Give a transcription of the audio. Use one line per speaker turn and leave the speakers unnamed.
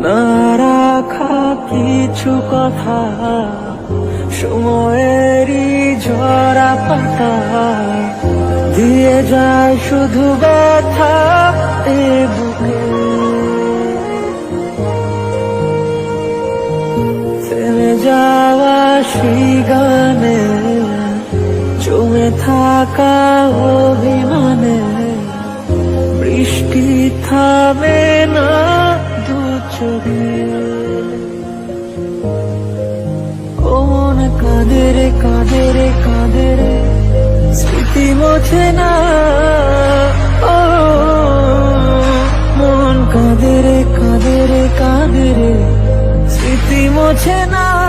না রাখা কিছু কথা সময়েরই ঝরা পাতা দিয়ে যায় শুধু ব্যথা এ বুকে। থেমে যাওয়া সেই গানে জমে থাকা অভিমানে বৃষ্টি থামে না দু চোখে। ও মন কাঁদে রে কাঁদে রে কাঁদে রে স্মৃতি মোছে না। ও মন কাঁদে রে কাঁদে রে কাঁদে রে স্মৃতি মোছে না।